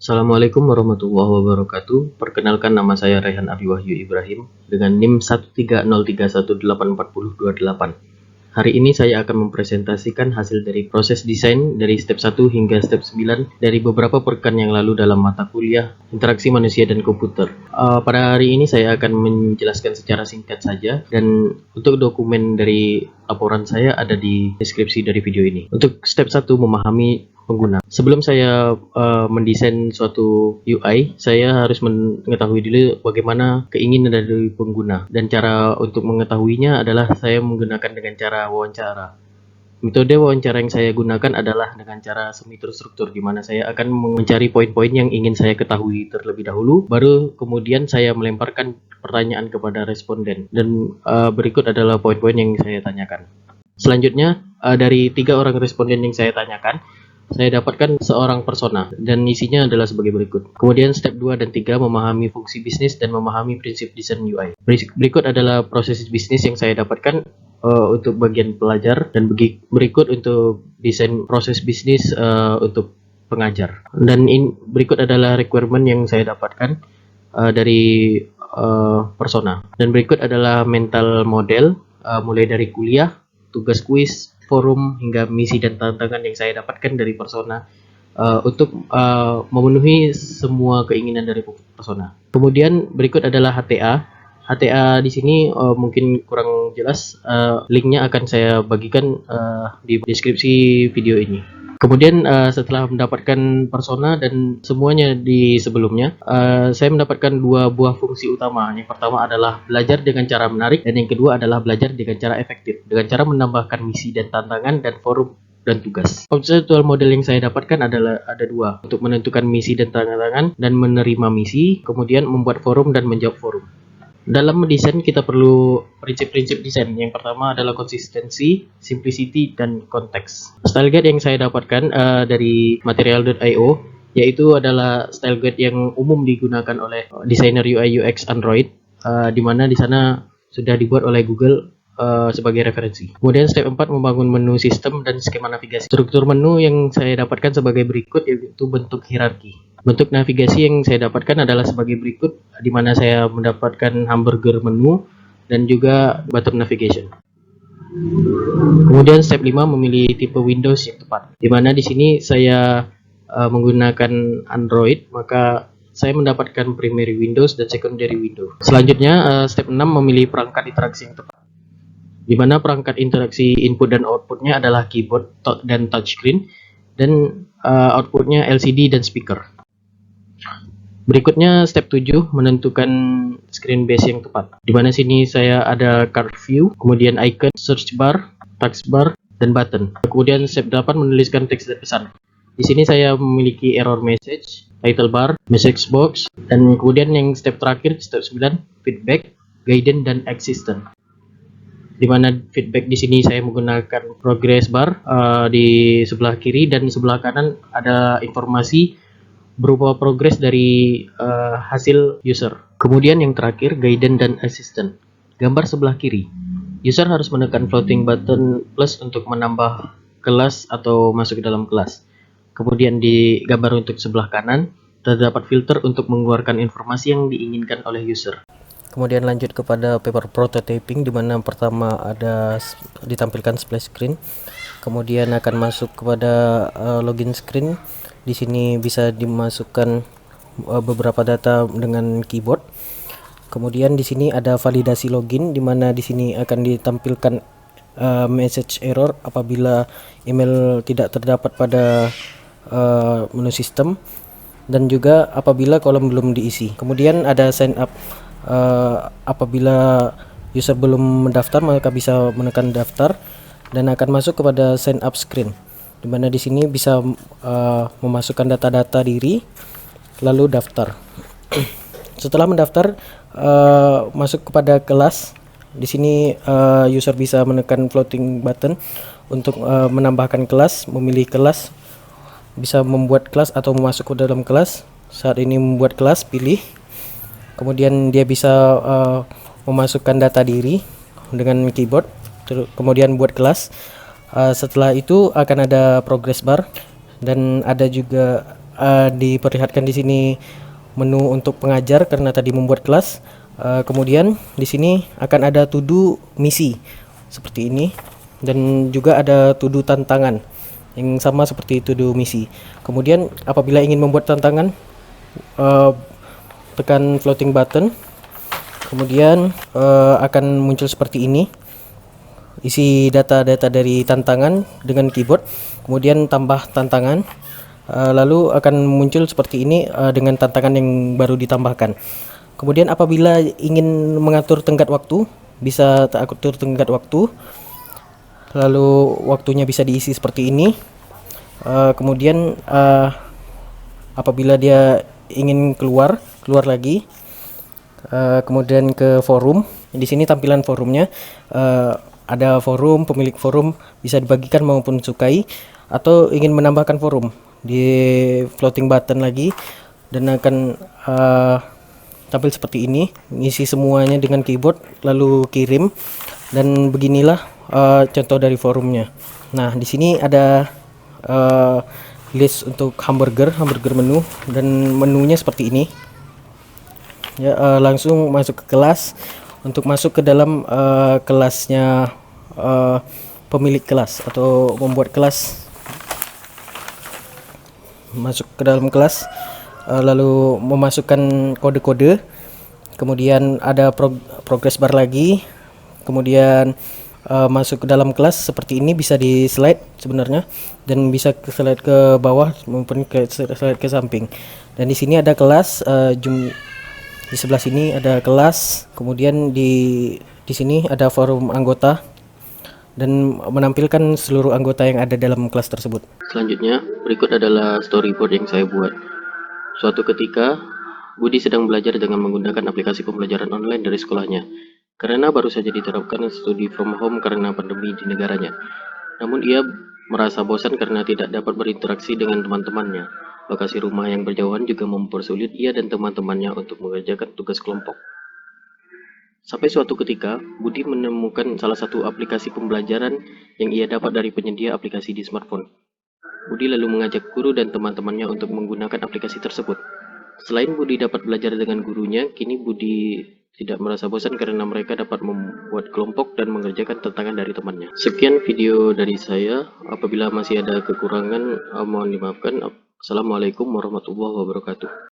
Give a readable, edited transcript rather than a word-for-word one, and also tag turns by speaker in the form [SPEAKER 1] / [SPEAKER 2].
[SPEAKER 1] Assalamualaikum warahmatullahi wabarakatuh. Perkenalkan, nama saya Rehan Abi Wahyu Ibrahim dengan NIM 130318428. Hari ini saya akan mempresentasikan hasil dari proses desain dari step 1 hingga step 9 dari beberapa pekan yang lalu dalam mata kuliah Interaksi Manusia dan Komputer. Pada hari ini saya akan menjelaskan secara singkat saja, dan untuk dokumen dari laporan saya ada di deskripsi dari video ini. Untuk step 1, memahami pengguna. Sebelum saya mendesain suatu UI, saya harus mengetahui dulu bagaimana keinginan dari pengguna, dan cara untuk mengetahuinya adalah saya menggunakan dengan cara wawancara. Metode wawancara yang saya gunakan adalah dengan cara semi terstruktur, di mana saya akan mencari poin-poin yang ingin saya ketahui terlebih dahulu, baru kemudian saya melemparkan pertanyaan kepada responden, dan berikut adalah poin-poin yang saya tanyakan. Selanjutnya, dari 3 orang responden yang saya tanyakan, saya dapatkan seorang persona, dan isinya adalah sebagai berikut. Kemudian step 2 dan 3, memahami fungsi bisnis dan memahami prinsip desain UI. Berikut adalah proses bisnis yang saya dapatkan untuk bagian pelajar, dan berikut untuk desain proses bisnis untuk pengajar. Dan berikut adalah requirement yang saya dapatkan dari persona. Dan berikut adalah mental model mulai dari kuliah, tugas kuis, forum, hingga misi dan tantangan yang saya dapatkan dari persona untuk memenuhi semua keinginan dari persona. Kemudian berikut adalah HTA. HTA di sini mungkin kurang jelas, linknya akan saya bagikan di deskripsi video ini. Kemudian setelah mendapatkan persona dan semuanya di sebelumnya, saya mendapatkan 2 buah fungsi utama. Yang pertama adalah belajar dengan cara menarik, dan yang kedua adalah belajar dengan cara efektif, dengan cara menambahkan misi dan tantangan dan forum dan tugas. Conceptual model yang saya dapatkan adalah ada 2, untuk menentukan misi dan tantangan dan menerima misi, kemudian membuat forum dan menjawab forum. Dalam mendesain kita perlu prinsip-prinsip desain. Yang pertama adalah konsistensi, simplicity, dan konteks. Style guide yang saya dapatkan dari material.io yaitu adalah style guide yang umum digunakan oleh desainer UI UX Android, di mana di sana sudah dibuat oleh Google sebagai referensi. Kemudian step 4, membangun menu sistem dan skema navigasi. Struktur menu yang saya dapatkan sebagai berikut, yaitu bentuk hierarki. Bentuk navigasi yang saya dapatkan adalah sebagai berikut, di mana saya mendapatkan hamburger menu dan juga button navigation. Kemudian step 5, memilih tipe Windows yang tepat, di mana di sini saya menggunakan Android, maka saya mendapatkan primary Windows dan secondary Windows. Selanjutnya step 6, memilih perangkat interaksi yang tepat, di mana perangkat interaksi input dan outputnya adalah keyboard dan touchscreen, dan outputnya LCD dan speaker. Berikutnya step 7, menentukan screen base yang tepat, di mana sini saya ada card view, kemudian icon, search bar, taskbar, dan button. Kemudian step 8, menuliskan teks dan pesan. Di sini saya memiliki error message, title bar, message box, dan kemudian yang step terakhir, step 9, feedback, guidance, dan assistant. Di mana feedback di sini saya menggunakan progress bar di sebelah kiri, dan di sebelah kanan ada informasi berupa progres dari hasil user. Kemudian yang terakhir, guidance dan assistant. Gambar sebelah kiri, user harus menekan floating button plus untuk menambah kelas atau masuk ke dalam kelas. Kemudian di gambar untuk sebelah kanan, terdapat filter untuk mengeluarkan informasi yang diinginkan oleh user. Kemudian lanjut kepada paper prototyping, di mana pertama ada ditampilkan splash screen, kemudian akan masuk kepada login screen. Di sini bisa dimasukkan beberapa data dengan keyboard. Kemudian di sini ada validasi login, di mana di sini akan ditampilkan message error apabila email tidak terdapat pada menu sistem, dan juga apabila kolom belum diisi. Kemudian ada sign up, apabila user belum mendaftar maka bisa menekan daftar dan akan masuk kepada sign up screen, di mana di sini bisa memasukkan data-data diri lalu daftar. Setelah mendaftar, masuk kepada kelas. Di sini user bisa menekan floating button untuk menambahkan kelas, memilih kelas, bisa membuat kelas atau masuk ke dalam kelas. Saat ini membuat kelas, pilih. Kemudian dia bisa memasukkan data diri dengan keyboard, kemudian buat kelas. Setelah itu akan ada progress bar, dan ada juga
[SPEAKER 2] diperlihatkan di sini menu untuk pengajar karena tadi membuat kelas. Kemudian di sini akan ada to do misi seperti ini, dan juga ada to do tantangan yang sama seperti to do misi. Kemudian apabila ingin membuat tantangan, tekan floating button, kemudian akan muncul seperti ini, isi data-data dari tantangan dengan keyboard, kemudian tambah tantangan, lalu akan muncul seperti ini dengan tantangan yang baru ditambahkan. Kemudian apabila ingin mengatur tenggat waktu, bisa atur tenggat waktu, lalu waktunya bisa diisi seperti ini. Kemudian apabila dia ingin keluar lagi, kemudian ke forum. Di sini tampilan forumnya, ada forum, pemilik forum bisa dibagikan maupun sukai, atau ingin menambahkan forum di floating button lagi, dan akan tampil seperti ini, ngisi semuanya dengan keyboard lalu kirim, dan beginilah contoh dari forumnya. Nah, di sini ada list untuk hamburger menu, dan menunya seperti ini. Ya, langsung masuk ke kelas. Untuk masuk ke dalam kelasnya pemilik kelas atau membuat kelas, masuk ke dalam kelas, lalu memasukkan kode-kode, kemudian ada progress bar lagi, kemudian masuk ke dalam kelas seperti ini, bisa di slide sebenarnya, dan bisa ke slide ke bawah maupun ke slide ke samping. Dan di sini ada kelas, di sebelah sini ada kelas, kemudian di sini ada forum anggota, dan menampilkan seluruh anggota yang ada dalam kelas tersebut.
[SPEAKER 1] Selanjutnya, berikut adalah storyboard yang saya buat. Suatu ketika, Budi sedang belajar dengan menggunakan aplikasi pembelajaran online dari sekolahnya, karena baru saja diterapkan studi from home karena pandemi di negaranya. Namun ia merasa bosan karena tidak dapat berinteraksi dengan teman-temannya. Lokasi rumah yang berjauhan juga mempersulit ia dan teman-temannya untuk mengerjakan tugas kelompok. Sampai suatu ketika, Budi menemukan salah satu aplikasi pembelajaran yang ia dapat dari penyedia aplikasi di smartphone. Budi lalu mengajak guru dan teman-temannya untuk menggunakan aplikasi tersebut. Selain Budi dapat belajar dengan gurunya, kini Budi tidak merasa bosan karena mereka dapat membuat kelompok dan mengerjakan tantangan dari temannya. Sekian video dari saya. Apabila masih ada kekurangan, mohon dimaafkan. Assalamualaikum warahmatullahi wabarakatuh.